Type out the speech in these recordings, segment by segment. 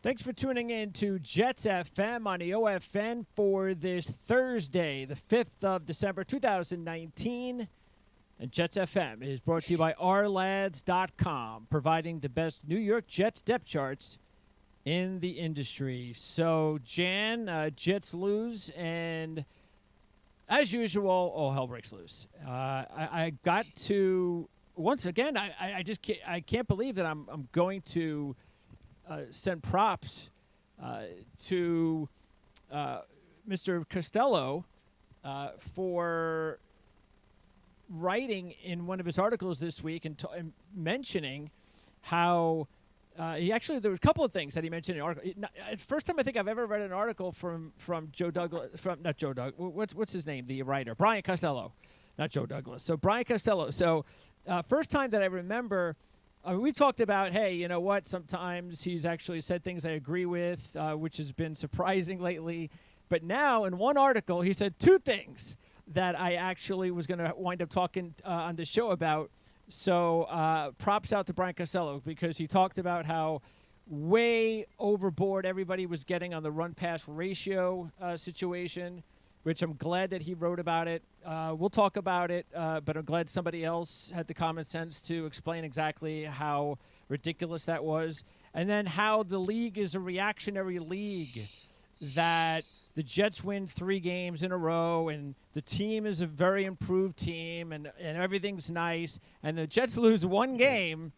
Thanks for tuning in to Jets FM on the OFN for this Thursday, the 5th of December, 2019. And Jets FM is brought to you by ourlads.com, providing the best New York Jets depth charts in the industry. So, Jan, Jets lose, and as usual, all hell breaks loose. I got to, once again, I can't believe that I'm going to send props to Mr. Costello for writing in one of his articles this week and mentioning how there was a couple of things that he mentioned in the article. It's the first time I think I've ever read an article from Joe Douglas, not Joe Douglas, what's his name, the writer, Brian Costello, not Joe Douglas. So Brian Costello. So first time that I remember. We've talked about, hey, you know what, sometimes he's actually said things I agree with, which has been surprising lately. But now, in one article, he said two things that I actually was going to wind up talking on the show about. So props out to Brian Costello, because he talked about how way overboard everybody was getting on the run-pass ratio situation, which I'm glad that he wrote about it. We'll talk about it, but I'm glad somebody else had the common sense to explain exactly how ridiculous that was. And then how the league is a reactionary league, that the Jets win 3 games in a row, and the team is a very improved team, and everything's nice. And the Jets lose 1 game,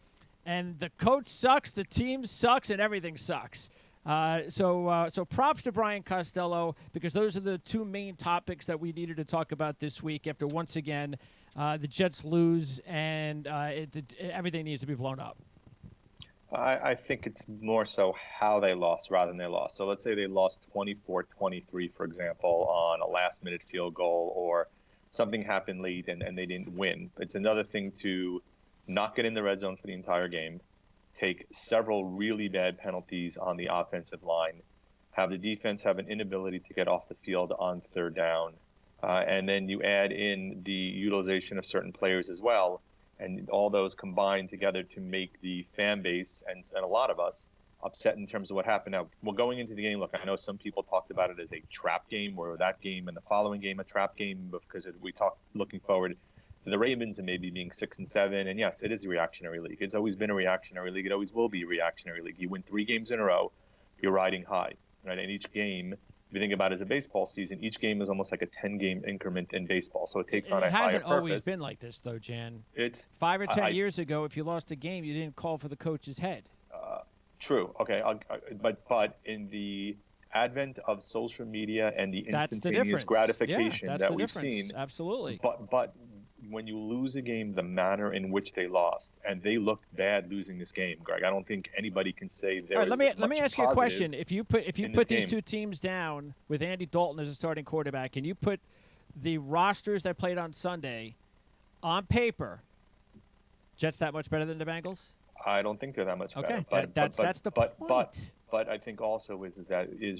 and the coach sucks, the team sucks, and everything sucks. So props to Brian Costello, because those are the 2 main topics that we needed to talk about this week after, once again, the Jets lose and everything needs to be blown up. I think it's more so how they lost rather than they lost. So let's say they lost 24-23, for example, on a last-minute field goal, or something happened late and they didn't win. It's another thing to not get in the red zone for the entire game, take several really bad penalties on the offensive line, have the defense have an inability to get off the field on 3rd down, and then you add in the utilization of certain players as well, and all those combine together to make the fan base and a lot of us upset in terms of what happened. Now, well, going into the game, look, I know some people talked about it as a trap game, or that game and the following game a trap game, because we talked looking forward to the Ravens and maybe being 6-7. And yes, it is a reactionary league. It's always been a reactionary league. It always will be a reactionary league. You win 3 games in a row, you're riding high, right? And each game, if you think about it as a baseball season, each game is almost like a 10-game increment in baseball. So it takes on a higher purpose. It hasn't always been like this, though, Jan. It's 5 or 10 years ago, if you lost a game, you didn't call for the coach's head. True. Okay. But in the advent of social media and the instantaneous gratification that we've seen, absolutely. But when you lose a game, the manner in which they lost, and they looked bad losing this game, Greg. I don't think anybody can say there. Right, let me ask you a question. If you put these 2 teams down with Andy Dalton as a starting quarterback, and you put the rosters that played on Sunday on paper, Jets that much better than the Bengals? I don't think they're that much better. Okay, that's the point. But I think also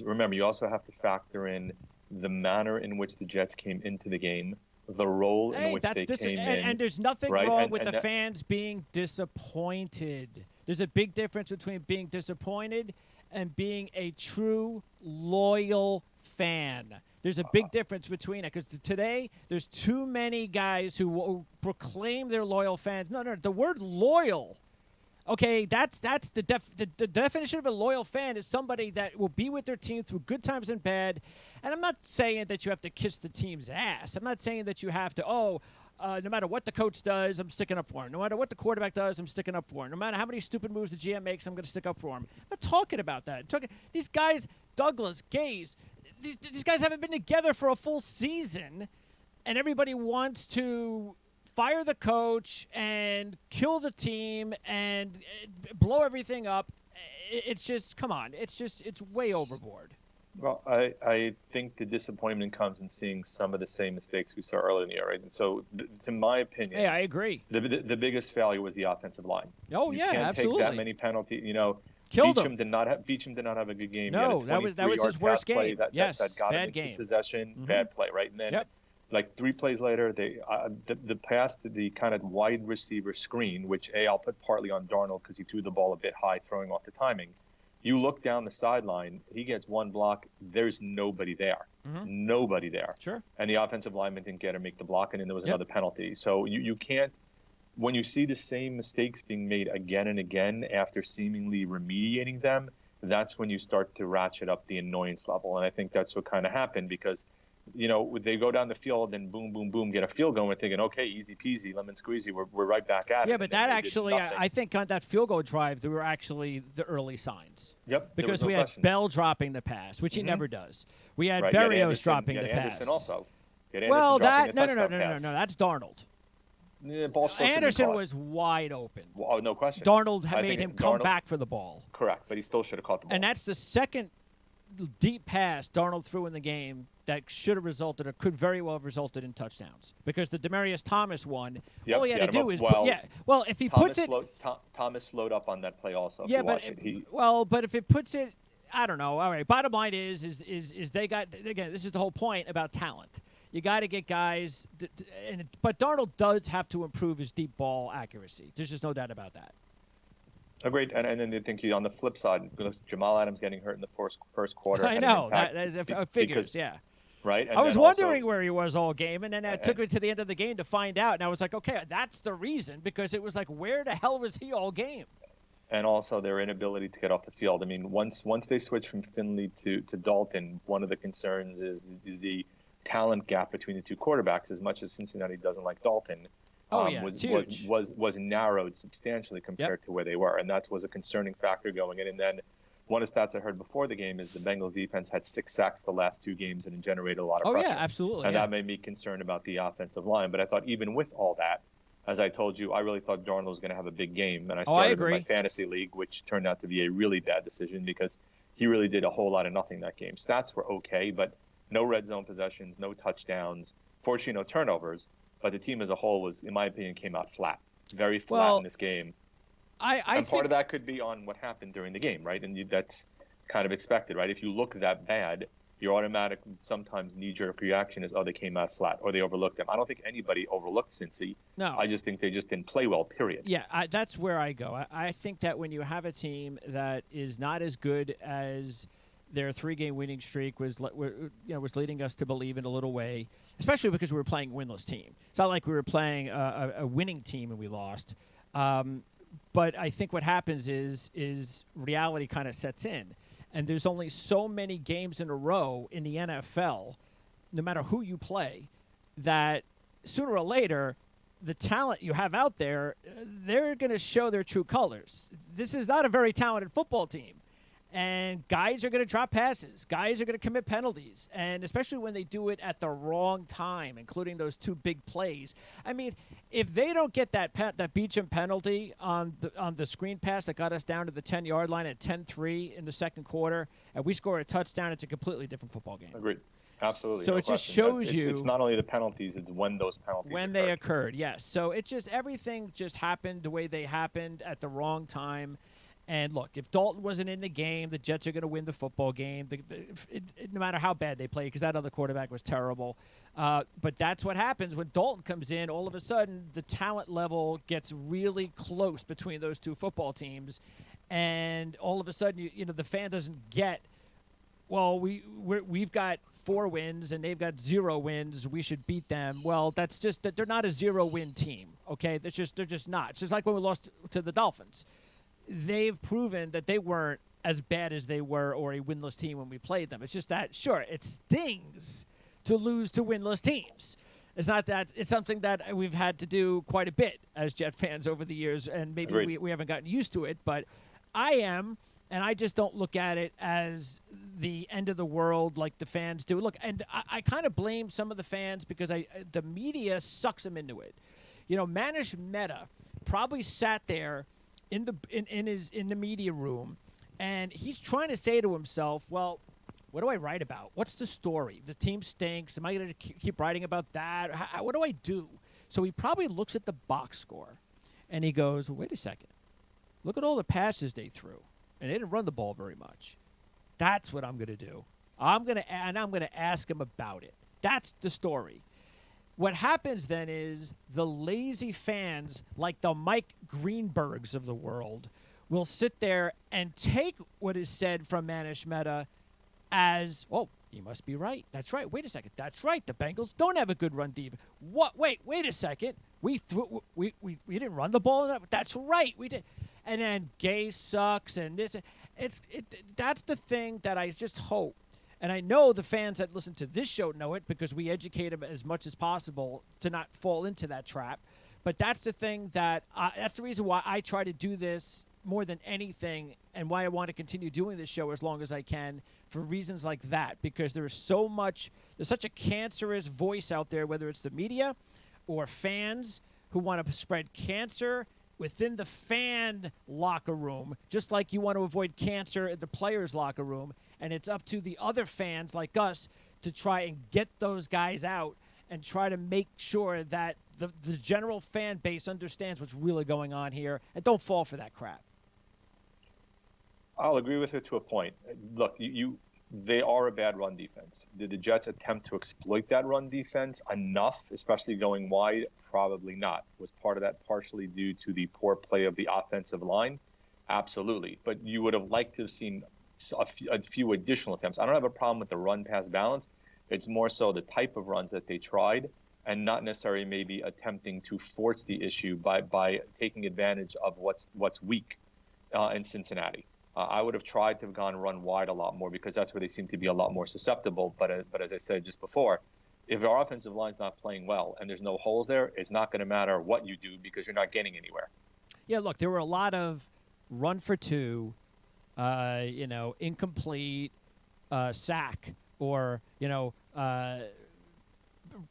remember, you also have to factor in the manner in which the Jets came into the game, the role in which they came in. And there's nothing wrong with the fans being disappointed. There's a big difference between being disappointed and being a true, loyal fan. There's a big difference between it, because today there's too many guys who proclaim they're loyal fans. No, the word loyal. Okay, that's the definition of a loyal fan is somebody that will be with their team through good times and bad. And I'm not saying that you have to kiss the team's ass. I'm not saying that you have to, no matter what the coach does, I'm sticking up for him. No matter what the quarterback does, I'm sticking up for him. No matter how many stupid moves the GM makes, I'm going to stick up for him. I'm not talking about that. These guys, Douglas, Gaze, these guys haven't been together for a full season, and everybody wants to fire the coach and kill the team and blow everything up. It's just, come on. It's way overboard. Well, I think the disappointment comes in seeing some of the same mistakes we saw earlier in the year, right? And so, to my opinion, I agree. The biggest failure was the offensive line. Oh, you yeah, can't absolutely. take that many penalties. Killed him. Beecham did not have a good game. No, that was his worst game. That got him into possession. Mm-hmm. Bad play, right? And then, like 3 plays later, the pass to the kind of wide receiver screen, which I'll put partly on Darnold because he threw the ball a bit high, throwing off the timing. You look down the sideline, he gets one block, there's nobody there. Nobody there. Sure. And the offensive lineman didn't get to make the block, and then there was Yep. another penalty. So you can't, when you see the same mistakes being made again and again after seemingly remediating them, that's when you start to ratchet up the annoyance level. And I think that's what kind of happened because, they go down the field and boom, boom, boom, get a field going, thinking, okay, easy peasy, lemon squeezy, we're right back at it. Yeah, but And then that they did actually, nothing. I think on that field goal drive, there were actually the early signs. Yep, there Because was no we had question. Bell dropping the pass, which he never does. We had Right, you had Berrios Anderson- dropping you the had pass. Anderson also. You had Well, Anderson that dropping a no, touchdown pass. that's Darnold. Yeah, ball still should've been Anderson caught. was wide open. Well, oh, no question. Darnold I had made think him come Darnold- back for the ball. Correct, but he still should have caught the ball. And that's the second deep pass Darnold threw in the game that should have resulted or could very well have resulted in touchdowns. Because the Demaryius Thomas one, Yep, all he he had had to him do up is well. well, if he puts it Thomas slowed up on that play also. If yeah, you but watch it. but if it puts it, I don't know. All right. Bottom line is they got, again. This is the whole point about talent. You got to get guys, but Darnold does have to improve his deep ball accuracy. There's just no doubt about that. Agreed, and then I think on the flip side, because Jamal Adams getting hurt in the first quarter. I had an know impact that figures. because- Yeah. right. And I was then also- wondering where he was all game, and then it took me to the end of the game to find out. And I was like, okay, that's the reason, because it was like, where the hell was he all game? and also their inability to get off the field. I mean, once they switch from Finley to Dalton, one of the concerns is the talent gap between the two quarterbacks. As much as Cincinnati doesn't like Dalton, it's huge. was narrowed substantially compared to where they were, and that was a concerning factor going in. And then one of the stats I heard before the game is the Bengals defense had 6 sacks the last 2 games and it generated a lot of pressure. Oh yeah, absolutely. And yeah. that made me concerned about the offensive line. But I thought even with all that, as I told you, I really thought Darnold was going to have a big game. And I started in my fantasy league, which turned out to be a really bad decision because he really did a whole lot of nothing that game. Stats were okay, but no red zone possessions, no touchdowns, fortunately no turnovers. But the team as a whole was, in my opinion, came out flat, very flat in this game. I and think part of that could be on what happened during the game, right? And that's kind of expected, right? If you look that bad, your automatic sometimes knee-jerk reaction is, oh, they came out flat or they overlooked them. I don't think anybody overlooked Cincy. No. I just think they just didn't play well, period. Yeah, that's where I go. I think that when you have a team that is not as good as their 3-game winning streak was leading us to believe in a little way, especially because we were playing a winless team. It's not like we were playing a winning team and we lost. But I think what happens is reality kind of sets in. And there's only so many games in a row in the NFL, no matter who you play, that sooner or later, the talent you have out there, they're going to show their true colors. This is not a very talented football team. And guys are going to drop passes. Guys are going to commit penalties. And especially when they do it at the wrong time, including those 2 big plays. I mean, if they don't get that Beachum penalty on the screen pass that got us down to the 10-yard line at 10-3 in the second quarter, and we score a touchdown, it's a completely different football game. Agreed. Absolutely. So no it just question. shows you it's not only the penalties, it's when those penalties they occurred, yes. So it just, everything just happened the way they happened at the wrong time. And look, if Dalton wasn't in the game, the Jets are going to win the football game, no matter how bad they play, because that other quarterback was terrible. But that's what happens when Dalton comes in. All of a sudden, the talent level gets really close between those 2 football teams, and all of a sudden, the fan doesn't get, well, we've got 4 wins and they've got 0 wins. We should beat them. Well, that's just that they're not a 0-win team. Okay, they're just not. It's just like when we lost to the Dolphins. They've proven that they weren't as bad as they were or a winless team when we played them. It's just that, sure, it stings to lose to winless teams. It's not that. It's something that we've had to do quite a bit as Jet fans over the years, and maybe we haven't gotten used to it, but I am, and I just don't look at it as the end of the world like the fans do. Look, and I kind of blame some of the fans because the media sucks them into it. Manish Mehta probably sat there in the media room, and he's trying to say to himself, well, what do I write about? What's the story? The team stinks. Am I going to keep writing about that? What do I do? So he probably looks at the box score, and he goes, well, wait a second. Look at all the passes they threw, and they didn't run the ball very much. That's what I'm going to do. I'm going to ask him about it. That's the story. What happens then is the lazy fans, like the Mike Greenbergs of the world, will sit there and take what is said from Manish Mehta as, oh, he must be right. That's right. Wait a second. That's right. The Bengals don't have a good run defense. What? Wait a second. We didn't run the ball enough. That's right. We did. And then Gay sucks and this. That's the thing that I just hope. And I know the fans that listen to this show know it because we educate them as much as possible to not fall into that trap. But that's the thing that's the reason why I try to do this more than anything, and why I want to continue doing this show as long as I can, for reasons like that, because there's such a cancerous voice out there, whether it's the media or fans who want to spread cancer within the fan locker room, just like you want to avoid cancer in the players' locker room, and it's up to the other fans like us to try and get those guys out and try to make sure that the general fan base understands what's really going on here and don't fall for that crap. I'll agree with it to a point. Look, they are a bad run defense. Did the Jets attempt to exploit that run defense enough, especially going wide? Probably not. Was part of that partially due to the poor play of the offensive line? Absolutely. But you would have liked to have seen a few additional attempts. I don't have a problem with the run-pass balance. It's more so the type of runs that they tried, and not necessarily maybe attempting to force the issue by taking advantage of what's weak in Cincinnati. I would have tried to have gone run wide a lot more because that's where they seem to be a lot more susceptible. But as I said just before, if our offensive line's not playing well and there's no holes there, it's not going to matter what you do because you're not getting anywhere. Yeah, look, there were a lot of run for two, incomplete sack, or,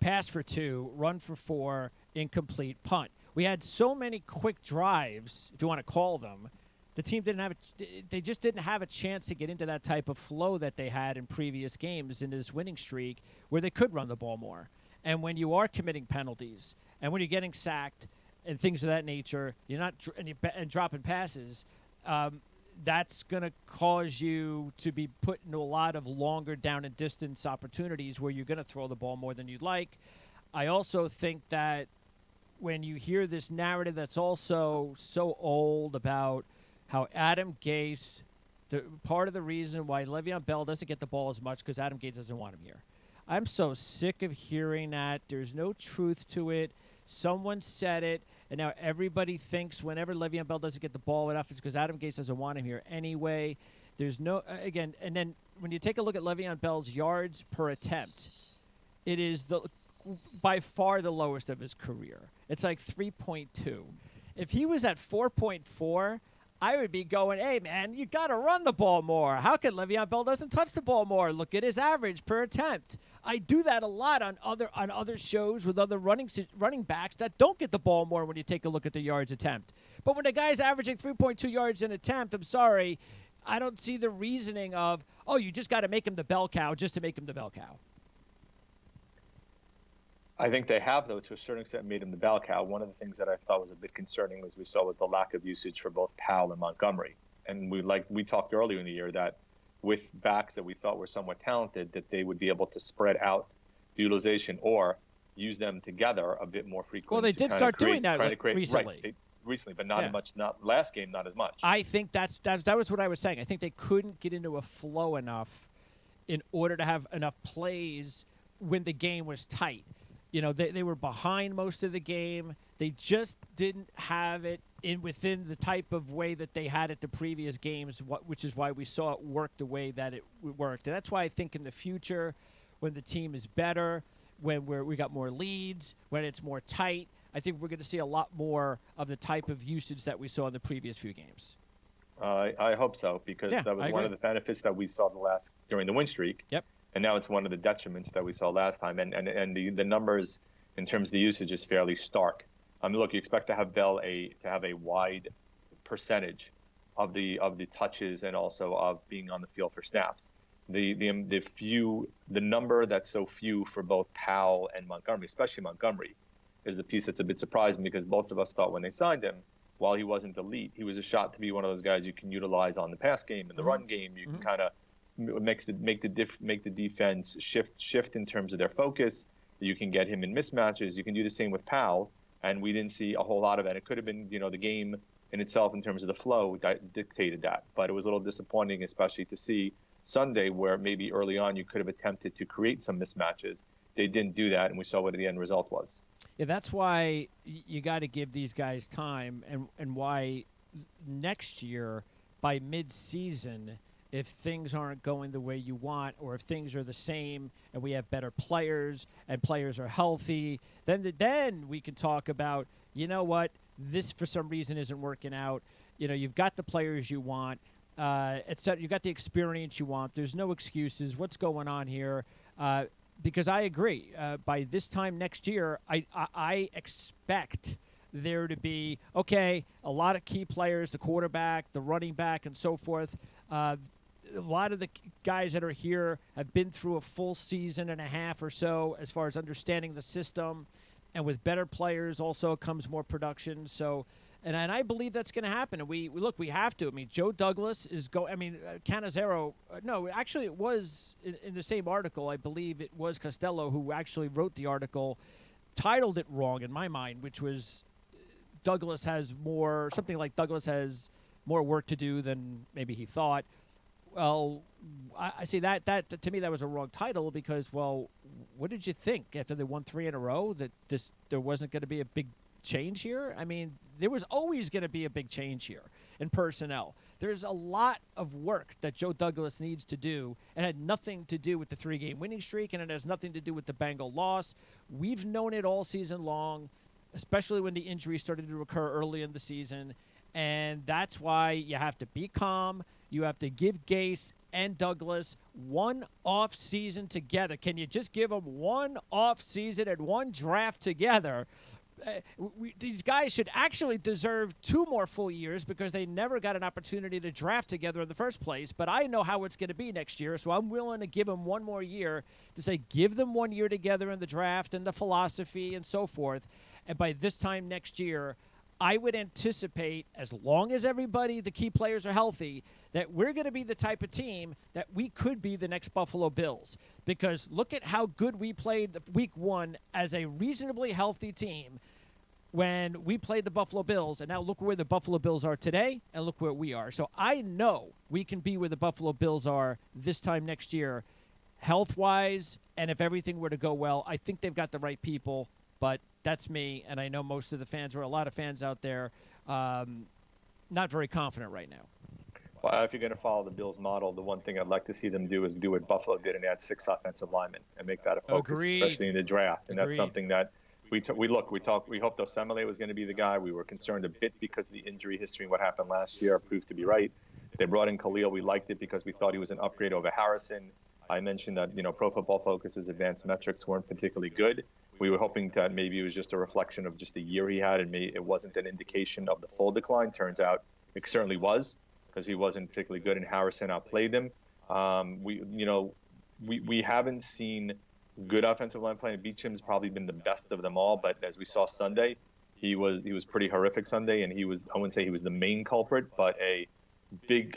pass for two, run for four, incomplete punt. We had so many quick drives, if you want to call them. The team they just didn't have a chance to get into that type of flow that they had in previous games into this winning streak where they could run the ball more. And when you are committing penalties and when you're getting sacked and things of that nature, you're not and dropping passes, that's going to cause you to be put into a lot of longer down and distance opportunities where you're going to throw the ball more than you'd like. I also think that when you hear this narrative that's also so old about how Adam Gase, part of the reason why Le'Veon Bell doesn't get the ball as much because Adam Gase doesn't want him here. I'm so sick of hearing that. There's no truth to it. Someone said it, and now everybody thinks whenever Le'Veon Bell doesn't get the ball enough, it's because Adam Gase doesn't want him here anyway. There's no, again, and then when you take a look at Le'Veon Bell's yards per attempt, it is by far the lowest of his career. It's like 3.2. If he was at 4.4, I would be going, hey, man, you got to run the ball more. How come Le'Veon Bell doesn't touch the ball more? Look at his average per attempt. I do that a lot on other shows with other running backs that don't get the ball more when you take a look at the yards attempt. But when a guy's averaging 3.2 yards an attempt, I'm sorry, I don't see the reasoning of, oh, you just got to make him the bell cow just to make him the bell cow. I think they have, though, to a certain extent, made him the bell cow. One of the things that I thought was a bit concerning was we saw with the lack of usage for both Powell and Montgomery. And we talked earlier in the year that with backs that we thought were somewhat talented, that they would be able to spread out the utilization or use them together a bit more frequently. Well, they did start doing that recently. Right, recently, but not as much. Not last game, not as much. I think that was what I was saying. I think they couldn't get into a flow enough in order to have enough plays when the game was tight. They were behind most of the game. They just didn't have it within the type of way that they had it the previous games, which is why we saw it work the way that it worked. And that's why I think in the future, when the team is better, when we got more leads, when it's more tight, I think we're going to see a lot more of the type of usage that we saw in the previous few games. I hope so, because that was one of the benefits that we saw during the win streak. Yep. And now it's one of the detriments that we saw last time. And the numbers in terms of the usage is fairly stark. I mean, look, you expect to have Bell to have a wide percentage of the touches and also of being on the field for snaps. The number that's so few for both Powell and Montgomery, especially Montgomery, is the piece that's a bit surprising, because both of us thought when they signed him, while he wasn't elite, he was a shot to be one of those guys you can utilize on the pass game and the run game. You can kind of make the defense shift in terms of their focus. You can get him in mismatches. You can do the same with Powell, and we didn't see a whole lot of it. It could have been, the game in itself, in terms of the flow, that dictated that. But it was a little disappointing, especially to see Sunday, where maybe early on you could have attempted to create some mismatches. They didn't do that, and we saw what the end result was. Yeah, that's why you got to give these guys time, and why next year by mid-season, if things aren't going the way you want, or if things are the same and we have better players and players are healthy, then we can talk about, you know what, this for some reason isn't working out. You know, you've got the players you want, etc. You've got the experience you want. There's no excuses. What's going on here? Because I agree. By this time next year, I expect there to be, okay, a lot of key players, the quarterback, the running back, and so forth. A lot of the guys that are here have been through a full season and a half or so as far as understanding the system. And with better players also comes more production. So, and I believe that's going to happen. And we have to. I mean, Joe Douglas is Cannizzaro. No, actually, it was in the same article. I believe it was Costello who actually wrote the article, titled it wrong in my mind, which was Douglas has more work to do than maybe he thought. Well, I see that to me that was a wrong title because, well, what did you think after they won 3 in a row that there wasn't going to be a big change here? I mean, there was always going to be a big change here in personnel. There's a lot of work that Joe Douglas needs to do, and had nothing to do with the 3-game winning streak, and it has nothing to do with the Bengal loss. We've known it all season long, especially when the injuries started to occur early in the season, and that's why you have to be calm. You have to give Gase and Douglas one off season together. Can you just give them one off season and one draft together? These guys should actually deserve 2 more full years because they never got an opportunity to draft together in the first place. But I know how it's going to be next year, so I'm willing to give them 1 more year to say give them 1 year together in the draft and the philosophy and so forth. And by this time next year, I would anticipate, as long as everybody, the key players are healthy, that we're going to be the type of team that we could be the next Buffalo Bills. Because look at how good we played week 1 as a reasonably healthy team when we played the Buffalo Bills. And now look where the Buffalo Bills are today, and look where we are. So I know we can be where the Buffalo Bills are this time next year, health-wise, and if everything were to go well. I think they've got the right people, but that's me, and I know most of the fans, or a lot of fans out there, not very confident right now. Well, if you're going to follow the Bills model, the one thing I'd like to see them do is do what Buffalo did and add 6 offensive linemen and make that a focus, especially in the draft. And that's something that we hoped Osemele was going to be the guy. We were concerned a bit because of the injury history and what happened last year. Proved to be right. They brought in Khalil. We liked it because we thought he was an upgrade over Harrison. I mentioned that, Pro Football Focus's advanced metrics weren't particularly good. We were hoping that maybe it was just a reflection of just the year he had, and maybe it wasn't an indication of the full decline. Turns out it certainly was, because he wasn't particularly good, and Harrison outplayed him. We haven't seen good offensive line play. Beachum's probably been the best of them all, but as we saw Sunday, he was pretty horrific Sunday, and I wouldn't say he was the main culprit, but a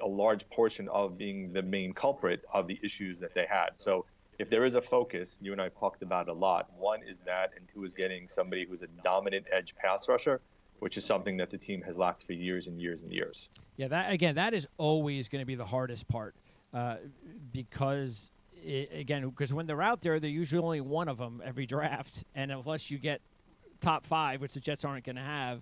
large portion of being the main culprit of the issues that they had. So if there is a focus, you and I talked about it a lot. 1 is that, and 2 is getting somebody who's a dominant edge pass rusher, which is something that the team has lacked for years and years and years. Yeah, that is always going to be the hardest part because when they're out there, they're usually only one of them every draft, and unless you get top 5, which the Jets aren't going to have,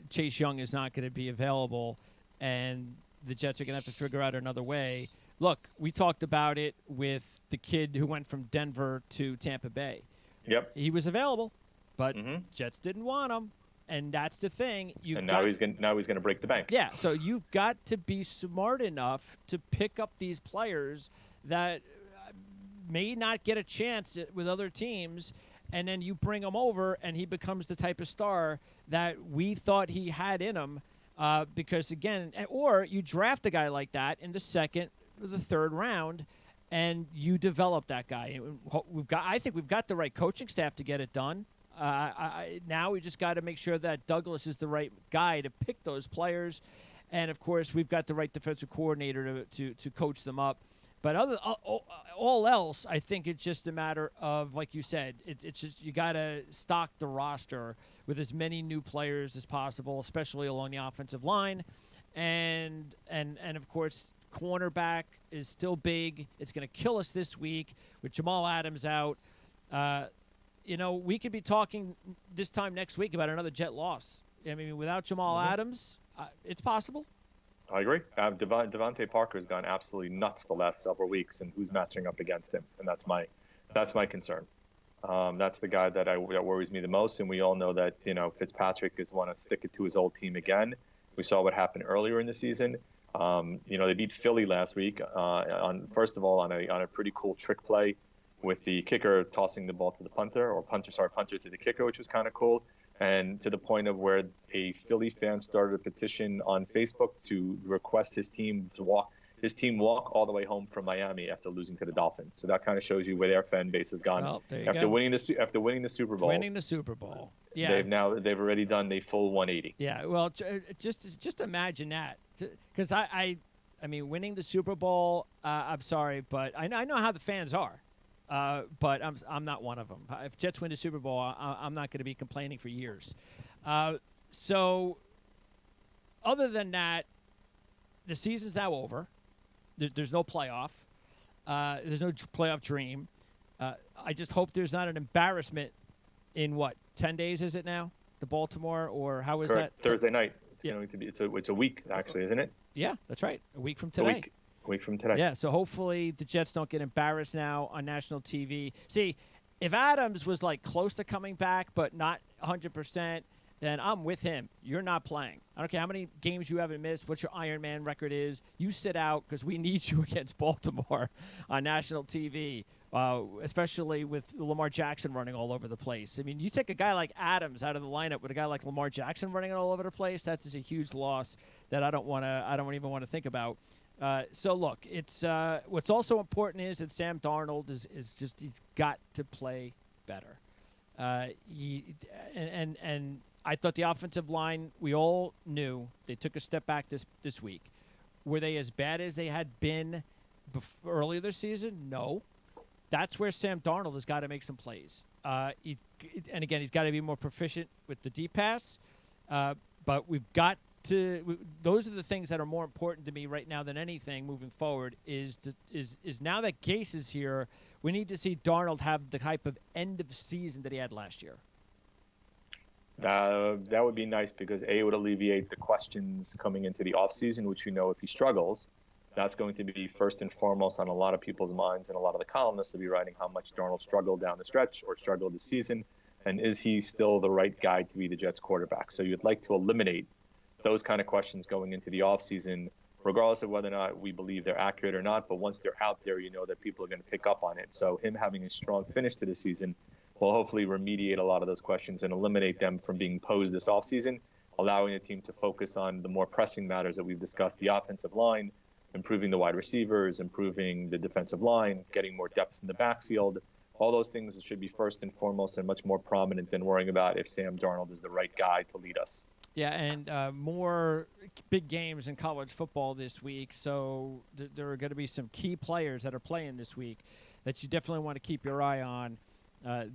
Chase Young is not going to be available, and the Jets are going to have to figure out another way. Look, we talked about it with the kid who went from Denver to Tampa Bay. Yep. He was available, but Jets didn't want him, and that's the thing. Now he's going to break the bank. Yeah, so you've got to be smart enough to pick up these players that may not get a chance with other teams, and then you bring him over, and he becomes the type of star that we thought he had in him. Because, again, or you draft a guy like that in the 2nd or the 3rd round, and you develop that guy. I think we've got the right coaching staff to get it done. Now we just got to make sure that Douglas is the right guy to pick those players. And, of course, we've got the right defensive coordinator to coach them up. But all else, I think it's just a matter of, like you said, it's just you got to stock the roster with as many new players as possible, especially along the offensive line, and of course, cornerback is still big. It's going to kill us this week with Jamal Adams out. We could be talking this time next week about another Jet loss. I mean, without Jamal Adams, it's possible. I agree. Devontae Parker has gone absolutely nuts the last several weeks, and who's matching up against him? And that's my concern. That's the guy that worries me the most. And we all know that Fitzpatrick is want to stick it to his old team again. We saw what happened earlier in the season. They beat Philly last week on a pretty cool trick play with the kicker tossing the ball to the punter to the kicker, which was kind of cool. And to the point of where a Philly fan started a petition on Facebook to request his team walk all the way home from Miami after losing to the Dolphins. So that kind of shows you where their fan base has gone after winning the Super Bowl. Winning the Super Bowl. Yeah. They've already done the full 180. Yeah. Well, just imagine that, because I mean, winning the Super Bowl. I'm sorry, but I know how the fans are. But I'm not one of them. If Jets win the Super Bowl, I'm not going to be complaining for years. So, other than that, the season's now over. There's no playoff. There's no playoff dream. I just hope there's not an embarrassment in 10 days is it now? The Baltimore, or how is Correct. that? Thursday night. It's going to be. It's a week actually, isn't it? Yeah, that's right. A week from today. A week from today. Yeah, so hopefully the Jets don't get embarrassed now on national TV. See, if Adams was close to coming back but not 100%, then I'm with him. You're not playing. I don't care how many games you haven't missed, what your Iron Man record is. You sit out because we need you against Baltimore on national TV, especially with Lamar Jackson running all over the place. I mean, you take a guy like Adams out of the lineup with a guy like Lamar Jackson running all over the place, that's just a huge loss that I don't even want to think about. So look, it's what's also important is that Sam Darnold he's got to play better. And I thought the offensive line, we all knew they took a step back this week. Were they as bad as they had been earlier this season? No. That's where Sam Darnold has got to make some plays. He's got to be more proficient with the deep pass. But we've got those are the things that are more important to me right now than anything moving forward is now that Gase is here, we need to see Darnold have the type of end of season that he had last year. That would be nice because it would alleviate the questions coming into the offseason, which we know if he struggles, that's going to be first and foremost on a lot of people's minds, and a lot of the columnists will be writing how much Darnold struggled down the stretch or struggled this season, and is he still the right guy to be the Jets quarterback? So you'd like to eliminate those kind of questions going into the offseason, regardless of whether or not we believe they're accurate or not. But once they're out there, you know that people are going to pick up on it. So him having a strong finish to the season will hopefully remediate a lot of those questions and eliminate them from being posed this offseason, allowing the team to focus on the more pressing matters that we've discussed, the offensive line, improving the wide receivers, improving the defensive line, getting more depth in the backfield. All those things should be first and foremost and much more prominent than worrying about if Sam Darnold is the right guy to lead us. Yeah, and more big games in college football this week. So there are going to be some key players that are playing this week that you definitely want to keep your eye on.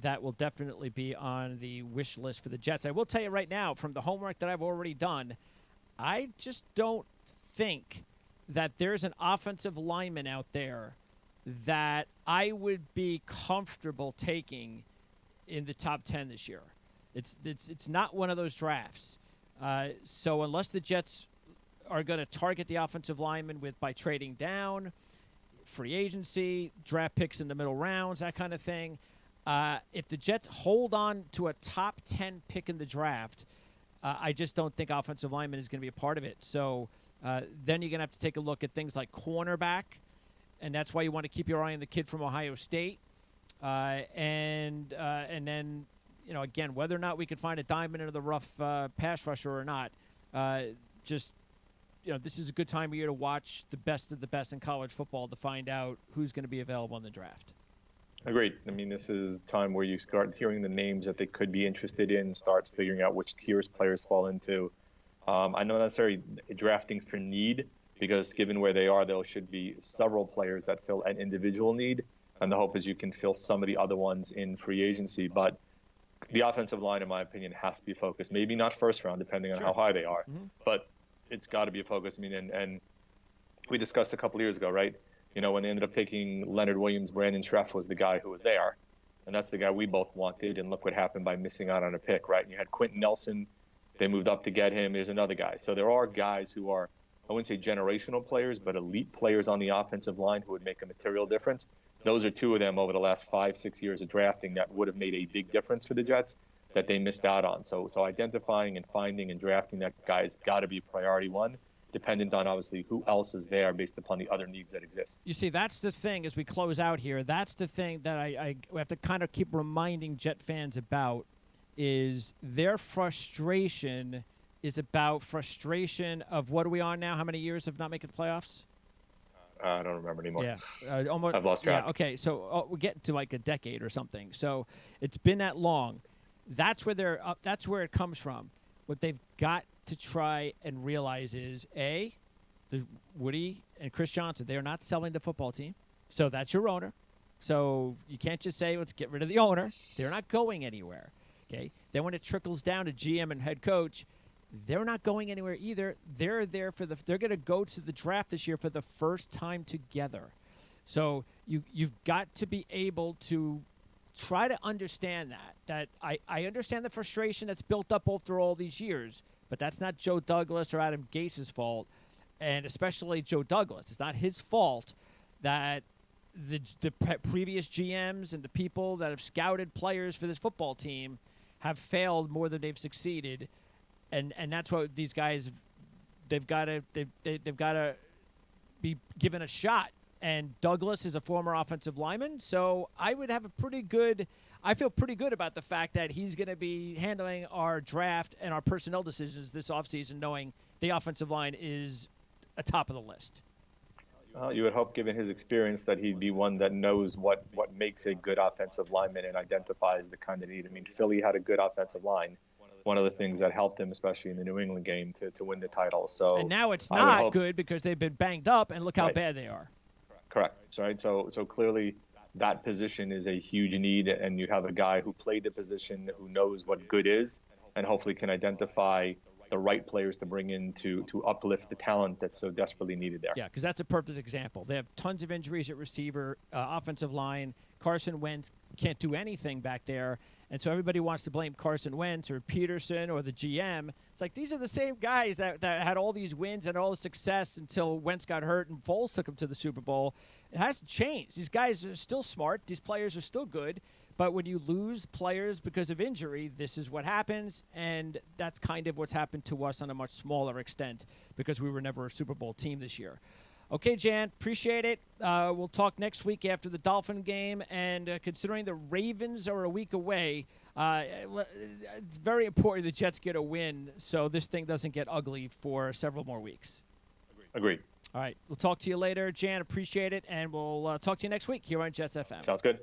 That will definitely be on the wish list for the Jets. I will tell you right now, from the homework that I've already done, I just don't think that there's an offensive lineman out there that I would be comfortable taking in the top 10 this year. It's not one of those drafts. So unless the Jets are going to target the offensive lineman by trading down, free agency, draft picks in the middle rounds, that kind of thing, if the Jets hold on to a top 10 pick in the draft, I just don't think offensive lineman is going to be a part of it. So then you're going to have to take a look at things like cornerback, and that's why you want to keep your eye on the kid from Ohio State. And then, again, whether or not we can find a diamond in the rough pass rusher or not, this is a good time of year to watch the best of the best in college football to find out who's going to be available in the draft. Agreed. I mean, this is time where you start hearing the names that they could be interested in, start figuring out which tiers players fall into. I know not necessarily drafting for need, because given where they are, there should be several players that fill an individual need. And the hope is you can fill some of the other ones in free agency. But the offensive line, in my opinion, has to be focused. Maybe not first round, depending on how high they are, but it's got to be a focus. I mean, and we discussed a couple of years ago, right? You know, when they ended up taking Leonard Williams, Brandon Schreff was the guy who was there. And that's the guy we both wanted. And look what happened by missing out on a pick, right? And you had Quentin Nelson. They moved up to get him. There's another guy. So there are guys who are, I wouldn't say generational players, but elite players on the offensive line who would make a material difference. Those are two of them over the last 5-6 years of drafting that would have made a big difference for the Jets that they missed out on. So identifying and finding and drafting that guy's got to be priority one, dependent on obviously who else is there based upon the other needs that exist. You see, that's the thing as we close out here. That's the thing that I have to kind of keep reminding Jet fans about is their frustration is about frustration of what are we on now? How many years of not making the playoffs? I don't remember anymore. Yeah, almost. I've lost track. Yeah, okay, so we're getting to like a decade or something. So it's been that long. That's where they're up. That's where it comes from. What they've got to try and realize is the Woody and Chris Johnson. They are not selling the football team, so that's your owner. So you can't just say let's get rid of the owner. They're not going anywhere. Okay. Then when it trickles down to GM and head coach, they're not going anywhere either. They're there for they're going to go to the draft this year for the first time together. So you've got to be able to try to understand that I understand the frustration that's built up after all these years, but that's not Joe Douglas or Adam Gase's fault, and especially Joe Douglas. It's not his fault that the previous GMs and the people that have scouted players for this football team have failed more than they've succeeded. And that's what these guys, they've got to be given a shot. And Douglas is a former offensive lineman, so I feel pretty good about the fact that he's going to be handling our draft and our personnel decisions this offseason, knowing the offensive line is atop of the list. You would hope, given his experience, that he'd be one that knows what makes a good offensive lineman and identifies the kind of need. I mean, Philly had a good offensive line. One of the things that helped them, especially in the New England game, to win the title. So and now it's not good because they've been banged up, and look how bad they are. Correct. Right. So clearly that position is a huge need, and you have a guy who played the position, who knows what good is, and hopefully can identify the right players to bring in to uplift the talent that's so desperately needed there. Yeah, because that's a perfect example. They have tons of injuries at receiver, offensive line. Carson Wentz can't do anything back there. And so everybody wants to blame Carson Wentz or Peterson or the GM. It's like these are the same guys that had all these wins and all the success until Wentz got hurt and Foles took them to the Super Bowl. It hasn't changed. These guys are still smart. These players are still good. But when you lose players because of injury, this is what happens, and that's kind of what's happened to us on a much smaller extent because we were never a Super Bowl team this year. Okay, Jan, appreciate it. We'll talk next week after the Dolphin game, and considering the Ravens are a week away, it's very important the Jets get a win so this thing doesn't get ugly for several more weeks. Agreed. All right, we'll talk to you later. Jan, appreciate it, and we'll talk to you next week here on Jets FM. Sounds good.